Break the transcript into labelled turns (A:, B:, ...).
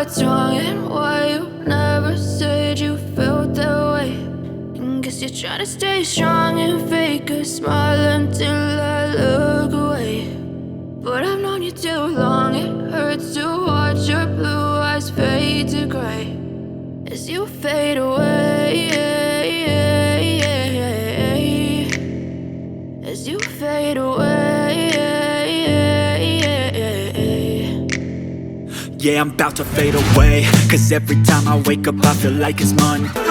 A: what's wrong and why you never said you felt that way. And guess you're trying to stay strong and fake a smile until I look away. But I've known you too long, it hurts to watch your blue eyes fade to gray as you fade away, as you fade away.
B: Yeah, I'm about to fade away, 'cause every time I wake up I feel like it's Monday.